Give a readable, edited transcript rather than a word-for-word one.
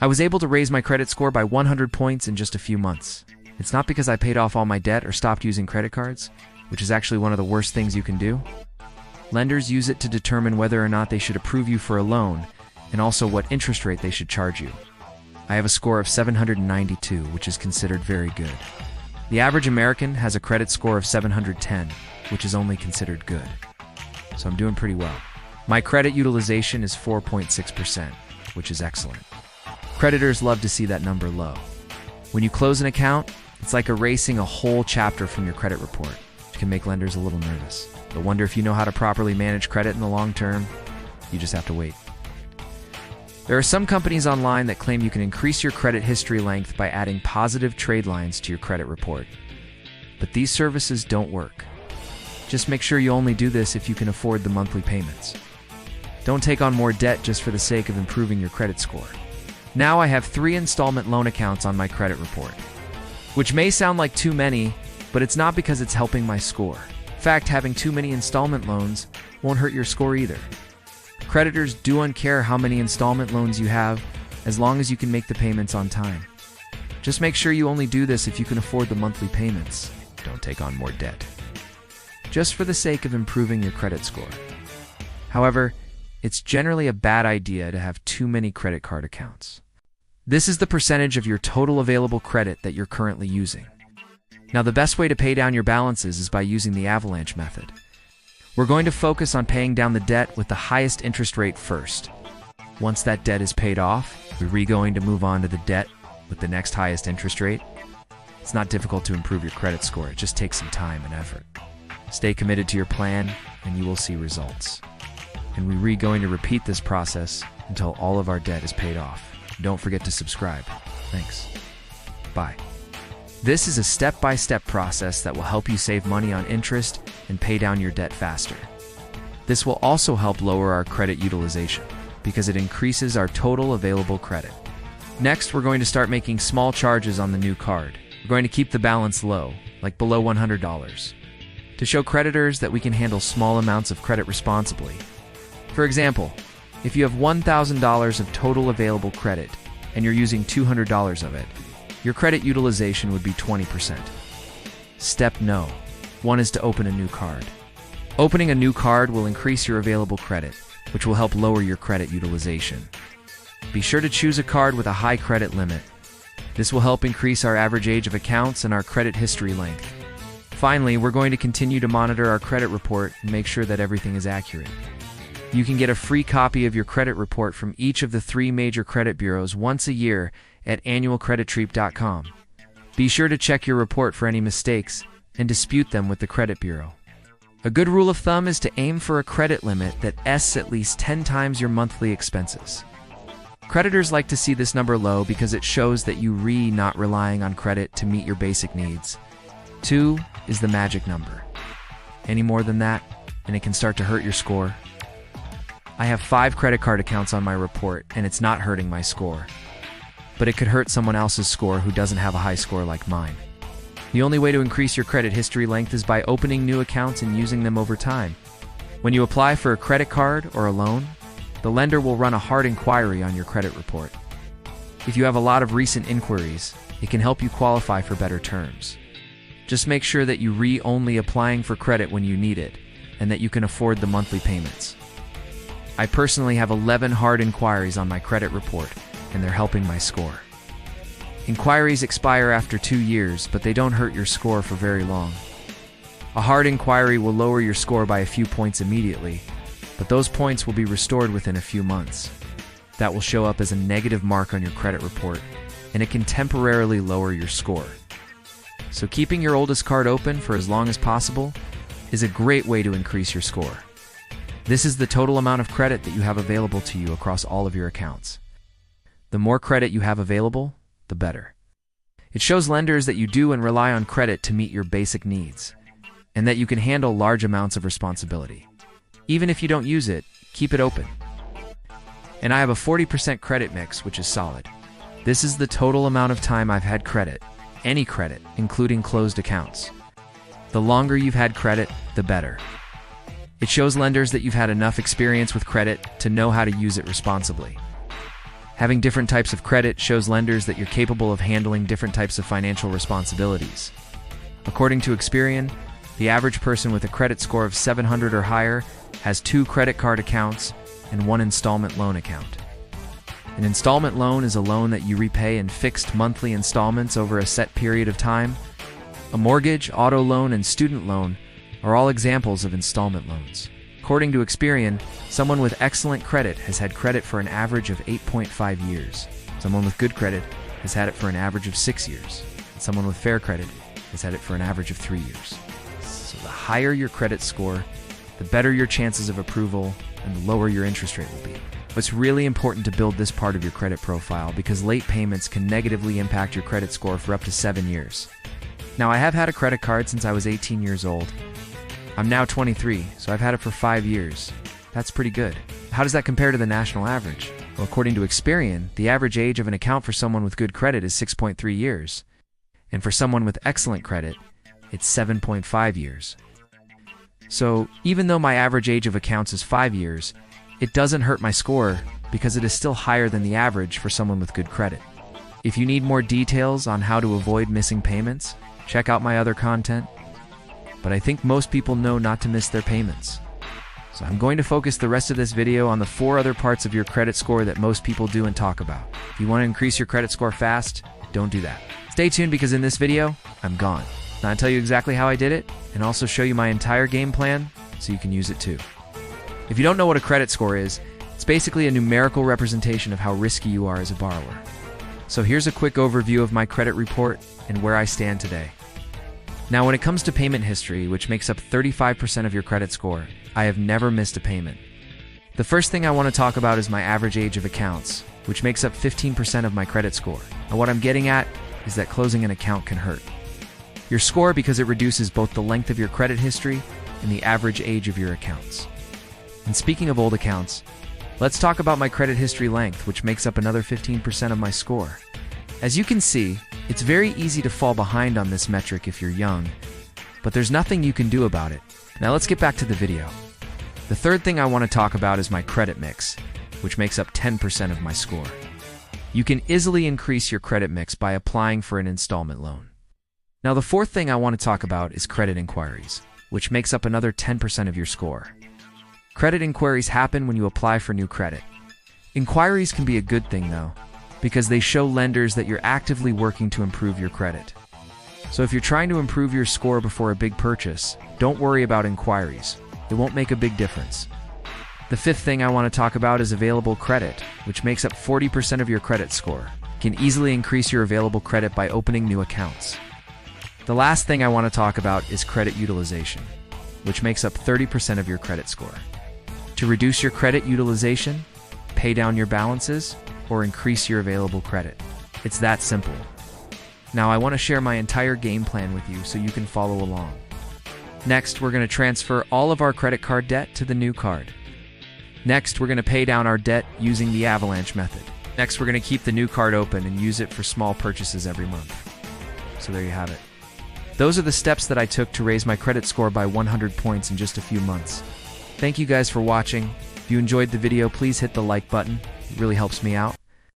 I was able to raise my credit score by 100 points in just a few months. It's not because I paid off all my debt or stopped using credit cards, which is actually one of the worst things you can do. Lenders use it to determine whether or not they should approve you for a loan, and also what interest rate they should charge you. I have a score of 792, which is considered very good. The average American has a credit score of 710, which is only considered good. So I'm doing pretty well. My credit utilization is 4.6%, which is excellent. Creditors love to see that number low. When you close an account, it's like erasing a whole chapter from your credit report, which can make lenders a little nervous. But wonder if you know how to properly manage credit in the long term? You just have to wait. There are some companies online that claim you can increase your credit history length by adding positive trade lines to your credit report. But these services don't work. Just make sure you only do this if you can afford the monthly payments. Don't take on more debt just for the sake of improving your credit score. Now I have 3 installment loan accounts on my credit report, which may sound like too many, but it's not because it's helping my score. In fact, having too many installment loans won't hurt your score either. Creditors don't care how many installment loans you have, as long as you can make the payments on time. Just make sure you only do this if you can afford the monthly payments. Don't take on more debt, just for the sake of improving your credit score. However, it's generally a bad idea to have too many credit card accounts. This is the percentage of your total available credit that you're currently using. Now, the best way to pay down your balances is by using the avalanche method. We're going to focus on paying down the debt with the highest interest rate first. Once that debt is paid off, we're going to move on to the debt with the next highest interest rate. It's not difficult to improve your credit score, it just takes some time and effort. Stay committed to your plan and you will see results. And we're going to repeat this process until all of our debt is paid off. Don't forget to subscribe. Thanks. Bye. This is a step-by-step process that will help you save money on interest and pay down your debt faster. This will also help lower our credit utilization because it increases our total available credit. Next, we're going to start making small charges on the new card. We're going to keep the balance low, like below $100, to show creditors that we can handle small amounts of credit responsibly. For example, if you have $1,000 of total available credit and you're using $200 of it, your credit utilization would be 20%. Step No. 1 is to open a new card. Opening a new card will increase your available credit, which will help lower your credit utilization. Be sure to choose a card with a high credit limit. This will help increase our average age of accounts and our credit history length. Finally, we're going to continue to monitor our credit report and make sure that everything is accurate. You can get a free copy of your credit report from each of the 3 major credit bureaus once a year at annualcredittreap.com. Be sure to check your report for any mistakes and dispute them with the credit bureau. A good rule of thumb is to aim for a credit limit that's at least 10 times your monthly expenses. Creditors like to see this number low because it shows that you're not relying on credit to meet your basic needs. 2 is the magic number. Any more than that, and it can start to hurt your score. I have 5 credit card accounts on my report, and it's not hurting my score. But it could hurt someone else's score who doesn't have a high score like mine. The only way to increase your credit history length is by opening new accounts and using them over time. When you apply for a credit card or a loan, the lender will run a hard inquiry on your credit report. If you have a lot of recent inquiries, it can help you qualify for better terms. Just make sure that you're only applying for credit when you need it, and that you can afford the monthly payments. I personally have 11 hard inquiries on my credit report, and they're helping my score. Inquiries expire after 2 years, but they don't hurt your score for very long. A hard inquiry will lower your score by a few points immediately, but those points will be restored within a few months. That will show up as a negative mark on your credit report, and it can temporarily lower your score. So keeping your oldest card open for as long as possible is a great way to increase your score. This is the total amount of credit that you have available to you across all of your accounts. The more credit you have available, the better. It shows lenders that you do and rely on credit to meet your basic needs, and that you can handle large amounts of responsibility. Even if you don't use it, keep it open. And I have a 40% credit mix, which is solid. This is the total amount of time I've had credit, any credit, including closed accounts. The longer you've had credit, the better. It shows lenders that you've had enough experience with credit to know how to use it responsibly. Having different types of credit shows lenders that you're capable of handling different types of financial responsibilities. According to Experian, the average person with a credit score of 700 or higher has 2 credit card accounts and 1 installment loan account. An installment loan is a loan that you repay in fixed monthly installments over a set period of time. A mortgage, auto loan, and student loan are all examples of installment loans. According to Experian, someone with excellent credit has had credit for an average of 8.5 years. Someone with good credit has had it for an average of 6 years. And someone with fair credit has had it for an average of 3 years. So the higher your credit score, the better your chances of approval and the lower your interest rate will be. It's really important to build this part of your credit profile because late payments can negatively impact your credit score for up to 7 years. Now, I have had a credit card since I was 18 years old. I'm now 23, so I've had it for 5 years. That's pretty good. How does that compare to the national average? Well, according to Experian, the average age of an account for someone with good credit is 6.3 years. And for someone with excellent credit, it's 7.5 years. So, even though my average age of accounts is 5 years, it doesn't hurt my score because it is still higher than the average for someone with good credit. If you need more details on how to avoid missing payments, check out my other content. But I think most people know not to miss their payments. So I'm going to focus the rest of this video on the 4 other parts of your credit score that most people do and talk about. If you want to increase your credit score fast, don't do that. Stay tuned because in this video, I'm gone. Now I'll tell you exactly how I did it and also show you my entire game plan so you can use it too. If you don't know what a credit score is, it's basically a numerical representation of how risky you are as a borrower. So here's a quick overview of my credit report and where I stand today. Now, when it comes to payment history, which makes up 35% of your credit score, I have never missed a payment. The first thing I want to talk about is my average age of accounts, which makes up 15% of my credit score. And what I'm getting at is that closing an account can hurt your score because it reduces both the length of your credit history and the average age of your accounts. And speaking of old accounts, let's talk about my credit history length, which makes up another 15% of my score. As you can see, it's very easy to fall behind on this metric if you're young, but there's nothing you can do about it. Now let's get back to the video. The third thing I want to talk about is my credit mix, which makes up 10% of my score. You can easily increase your credit mix by applying for an installment loan. Now the fourth thing I want to talk about is credit inquiries, which makes up another 10% of your score. Credit inquiries happen when you apply for new credit. Inquiries can be a good thing though, because they show lenders that you're actively working to improve your credit. So if you're trying to improve your score before a big purchase, don't worry about inquiries. It won't make a big difference. The fifth thing I want to talk about is available credit, which makes up 40% of your credit score. You can easily increase your available credit by opening new accounts. The last thing I want to talk about is credit utilization, which makes up 30% of your credit score. To reduce your credit utilization, pay down your balances, or increase your available credit. It's that simple. Now I want to share my entire game plan with you so you can follow along. Next, we're going to transfer all of our credit card debt to the new card. Next, we're going to pay down our debt using the avalanche method. Next, we're going to keep the new card open and use it for small purchases every month. So there you have it. Those are the steps that I took to raise my credit score by 100 points in just a few months. Thank you guys for watching. If you enjoyed the video, please hit the like button. It really helps me out.